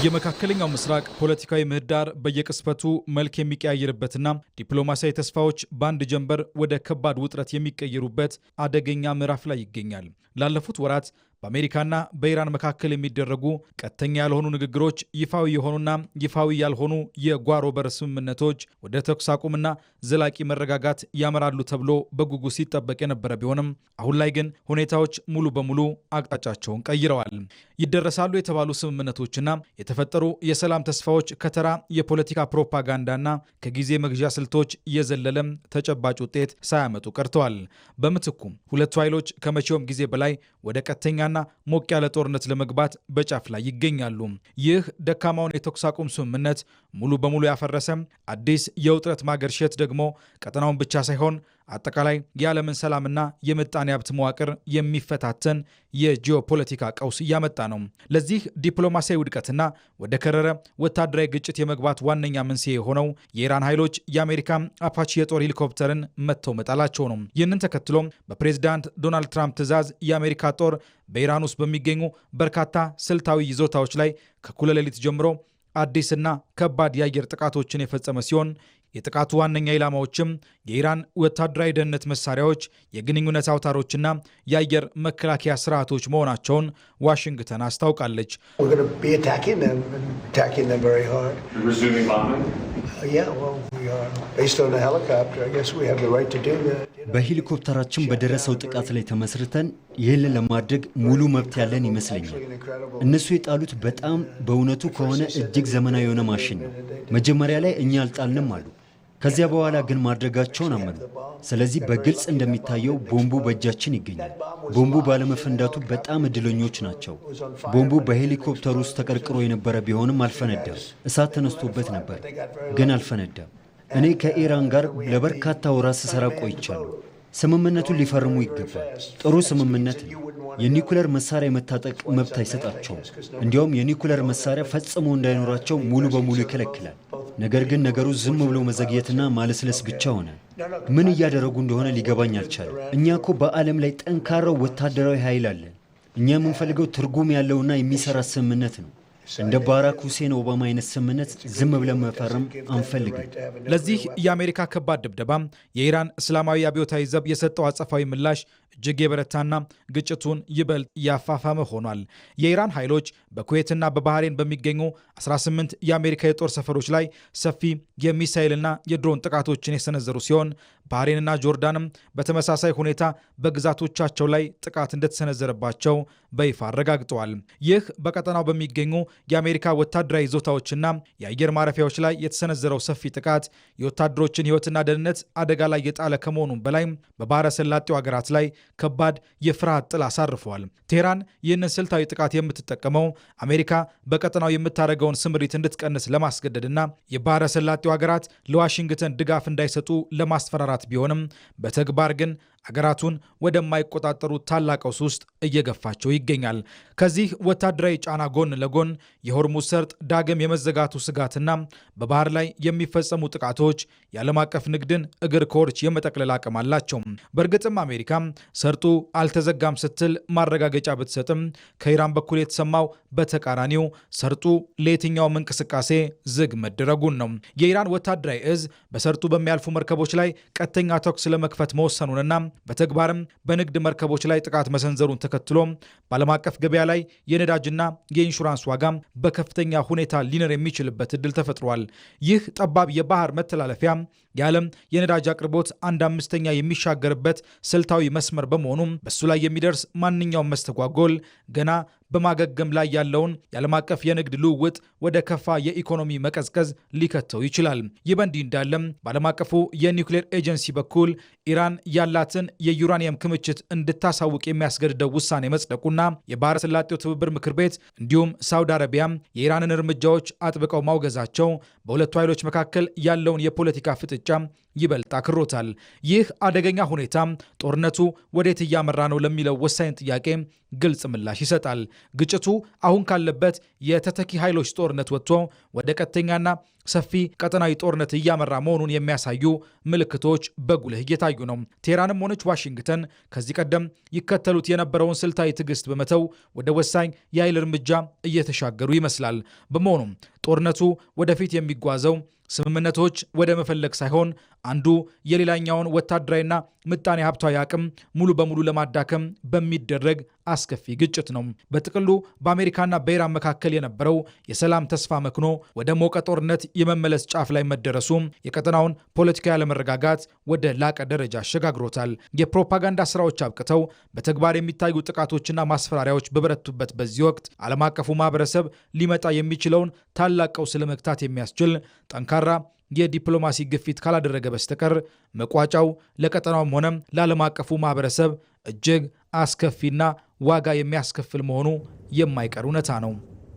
የመካከለኛው ምስራቅ ፖለቲካዊ ምህዳር በየቅስፈቱ መልክ የሚቀያየርበትና ዲፕሎማሲያዊ ተስፋዎች በአንድ ጀንበር ወደ ከባድ ውጥረት የሚቀየሩበት አደገኛ ምዕራፍ ላይ ይገኛል። ላለፉት ወራት በአሜሪካና በኢራን መካከል የሚደረጉ ቀጥተኛ ያልሆኑ ንግግሮች ይፋዊ የሆኑና ይፋዊ ያልሆኑ የጓሮ በር ስምምነቶች ወደ ተኩስ አቁምና ዘላቂ መረጋጋት ያመራሉ ተብሎ በጉጉት ሲጠበቅ የነበረ ቢሆንም አሁን ላይ ግን ሁኔታዎች ሙሉ በሙሉ አቅጣጫቸውን ቀይረዋል። ይደረሳሉ የተባሉ ስምምነቶችና የተፈጠሩ የሰላም ተስፋዎች ከተራ የፖለቲካ ፕሮፓጋንዳና ከጊዜ መግዣ ስልቶች የዘለለም ተጨባጭ ውጤት ሳያመጡ ቀርተዋል። በምትኩ ሁለቱ ኃይሎች ከመቼውም ጊዜ በላይ ወደ ቀጥተኛ ሞቅ ያለ ጦርነት ለመግባት በጫፍ ላይ ይገኛሉ። ይህ ደካማውን የተኩስ አቁም ስምምነት ሙሉ በሙሉ ያፈረሰ አዲስ የውጥረት ማገርሸት ደግሞ ቀጠናውን ብቻ ሳይሆን አጠቃላይ የዓለምን ሰላምና የምጣኔ ሀብት መዋቅር የሚፈታተን የጂኦፖለቲካ ቀውስ እያመጣ ነው። ለዚህ ዲፕሎማሲያዊ ውድቀትና ወደ ከረረ ወታደራዊ ግጭት የመግባት ዋነኛ መንስኤ የሆነው የኢራን ኃይሎች የአሜሪካ አፓቺ የጦር ሄሊኮፕተርን መትተው መጣላቸው ነው። ይህንን ተከትሎ በፕሬዝዳንት ዶናልድ ትራምፕ ትዕዛዝ የአሜሪካ ጦር በኢራን ውስጥ በሚገኙ በርካታ ስልታዊ ይዞታዎች ላይ ከእኩለ ሌሊት ጀምሮ አዲስና ከባድ የአየር ጥቃቶችን የፈጸመ ሲሆን የጥቃቱ ዋነኛ ኢላማዎችም የኢራን ወታደራዊ ደህንነት መሳሪያዎች፣ የግንኙነት አውታሮችና የአየር መከላከያ ስርዓቶች መሆናቸውን ዋሽንግተን አስታውቃለች። በሄሊኮፕተራችን በደረሰው ጥቃት ላይ ተመስርተን ይህንን ለማድረግ ሙሉ መብት ያለን ይመስለኛል። እነሱ የጣሉት በእውነቱ ከሆነ እጅግ ዘመናዊ የሆነ ማሽን ነው። መጀመሪያ ላይ እኛ አልጣልንም አሉ። ከዚያ በኋላ ግን ማድረጋቸውን አመኑ። ስለዚህ በግልጽ እንደሚታየው ቦምቡ በእጃችን ይገኛል። ቦምቡ ባለመፈንዳቱ በጣም እድለኞች ናቸው። ቦምቡ በሄሊኮፕተሩ ውስጥ ተቀርቅሮ የነበረ ቢሆንም አልፈነዳም። እሳት ተነስቶበት ነበር፣ ግን አልፈነዳም። እኔ ከኢራን ጋር ለበርካታ ወራት ስሰራ ቆይቻለሁ። ስምምነቱን ሊፈርሙ ይገባል። ጥሩ ስምምነት ነው። የኒኩለር መሳሪያ የመታጠቅ መብት አይሰጣቸውም። እንዲያውም የኒኩለር መሳሪያ ፈጽሞ እንዳይኖራቸው ሙሉ በሙሉ ይከለክላል። ነገር ግን ነገሩ ዝም ብሎ መዘግየትና ማለስለስ ብቻ ሆነ። ምን እያደረጉ እንደሆነ ሊገባኝ አልቻለም። እኛ እኮ በዓለም ላይ ጠንካራው ወታደራዊ ኃይል አለን። እኛ የምንፈልገው ትርጉም ያለውና የሚሰራ ስምምነት ነው። እንደ ባራክ ሁሴን ኦባማ አይነት ስምምነት ዝም ብለን መፈረም አንፈልግም። ለዚህ የአሜሪካ ከባድ ድብደባ የኢራን እስላማዊ አብዮታዊ ዘብ የሰጠው አጸፋዊ ምላሽ እጅግ የበረታና ግጭቱን ይበልጥ ያፋፋመ ሆኗል። የኢራን ኃይሎች በኩዌትና በባህሬን በሚገኙ 18 የአሜሪካ የጦር ሰፈሮች ላይ ሰፊ የሚሳኤልና የድሮን ጥቃቶችን የሰነዘሩ ሲሆን ባህሬንና ጆርዳንም በተመሳሳይ ሁኔታ በግዛቶቻቸው ላይ ጥቃት እንደተሰነዘረባቸው በይፋ አረጋግጠዋል። ይህ በቀጠናው በሚገኙ የአሜሪካ ወታደራዊ ይዞታዎችና የአየር ማረፊያዎች ላይ የተሰነዘረው ሰፊ ጥቃት የወታደሮችን ሕይወትና ደህንነት አደጋ ላይ የጣለ ከመሆኑም በላይ በባህረ ሰላጤው ሀገራት ላይ ከባድ የፍርሃት ጥላ አሳርፈዋል። ቴህራን ይህንን ስልታዊ ጥቃት የምትጠቀመው አሜሪካ በቀጠናው የምታደርገውን ስምሪት እንድትቀንስ ለማስገደድና የባህረ ሰላጤው ሀገራት ለዋሽንግተን ድጋፍ እንዳይሰጡ ለማስፈራራት ቢሆንም በተግባር ግን አገራቱን ወደማይቆጣጠሩት ታላቅ ቀውስ ውስጥ እየገፋቸው ይገኛል። ከዚህ ወታደራዊ ጫና ጎን ለጎን የሆርሙዝ ሰርጥ ዳግም የመዘጋቱ ስጋትና በባህር ላይ የሚፈጸሙ ጥቃቶች የዓለም አቀፍ ንግድን እግር ከወርች የመጠቅለል አቅም አላቸው። በእርግጥም አሜሪካ ሰርጡ አልተዘጋም ስትል ማረጋገጫ ብትሰጥም ከኢራን በኩል የተሰማው በተቃራኒው ሰርጡ ለየትኛውም እንቅስቃሴ ዝግ መደረጉን ነው። የኢራን ወታደራዊ እዝ በሰርጡ በሚያልፉ መርከቦች ላይ ቀጥተኛ ተኩስ ለመክፈት መወሰኑንና በተግባርም በንግድ መርከቦች ላይ ጥቃት መሰንዘሩን ተከትሎ በዓለም አቀፍ ገበያ ላይ የነዳጅና የኢንሹራንስ ዋጋ በከፍተኛ ሁኔታ ሊነር የሚችልበት እድል ተፈጥሯል። ይህ ጠባብ የባህር መተላለፊያ የዓለም የነዳጅ አቅርቦት 1/5 የሚሻገርበት ስልታዊ መስመር በመሆኑ በሱ ላይ የሚደርስ ማንኛውም መስተጓጎል ገና በማገገም ላይ ያለውን የዓለም አቀፍ የንግድ ልውውጥ ወደ ከፋ የኢኮኖሚ መቀዝቀዝ ሊከተው ይችላል። ይህ በእንዲህ እንዳለም በዓለም አቀፉ የኒውክሌር ኤጀንሲ በኩል ኢራን ያላትን የዩራኒየም ክምችት እንድታሳውቅ የሚያስገድደው ውሳኔ መጽደቁና የባህረ ሰላጤው ትብብር ምክር ቤት እንዲሁም ሳውዲ አረቢያ የኢራንን እርምጃዎች አጥብቀው ማውገዛቸው በሁለቱ ኃይሎች መካከል ያለውን የፖለቲካ ፍጥጫ ፍጥጫ ይበልጥ አክሮታል። ይህ አደገኛ ሁኔታ ጦርነቱ ወዴት እያመራ ነው ለሚለው ወሳኝ ጥያቄ ግልጽ ምላሽ ይሰጣል። ግጭቱ አሁን ካለበት የተተኪ ኃይሎች ጦርነት ወጥቶ ወደ ቀጥተኛና ሰፊ ቀጠናዊ ጦርነት እያመራ መሆኑን የሚያሳዩ ምልክቶች በጉልህ እየታዩ ነው። ቴህራንም ሆነች ዋሽንግተን ከዚህ ቀደም ይከተሉት የነበረውን ስልታዊ ትዕግስት በመተው ወደ ወሳኝ የኃይል እርምጃ እየተሻገሩ ይመስላል። በመሆኑም ጦርነቱ ወደፊት የሚጓዘው ስምምነቶች ወደ መፈለግ ሳይሆን አንዱ የሌላኛውን ወታደራዊና ምጣኔ ሀብታዊ አቅም ሙሉ በሙሉ ለማዳከም በሚደረግ አስከፊ ግጭት ነው። በጥቅሉ በአሜሪካና በኢራን መካከል የነበረው የሰላም ተስፋ መክኖ ወደ ሞቀ ጦርነት የመመለስ ጫፍ ላይ መደረሱ የቀጠናውን ፖለቲካዊ አለመረጋጋት ወደ ላቀ ደረጃ አሸጋግሮታል። የፕሮፓጋንዳ ስራዎች አብቅተው በተግባር የሚታዩ ጥቃቶችና ማስፈራሪያዎች በበረቱበት በዚህ ወቅት ዓለም አቀፉ ማህበረሰብ ሊመጣ የሚችለውን ታላቅ ቀውስ ለመግታት የሚያስችል ጠንካራ የዲፕሎማሲ ግፊት ካላደረገ በስተቀር መቋጫው ለቀጠናውም ሆነ ለዓለም አቀፉ ማህበረሰብ እጅግ አስከፊና ዋጋ የሚያስከፍል መሆኑ የማይቀር እውነታ ነው።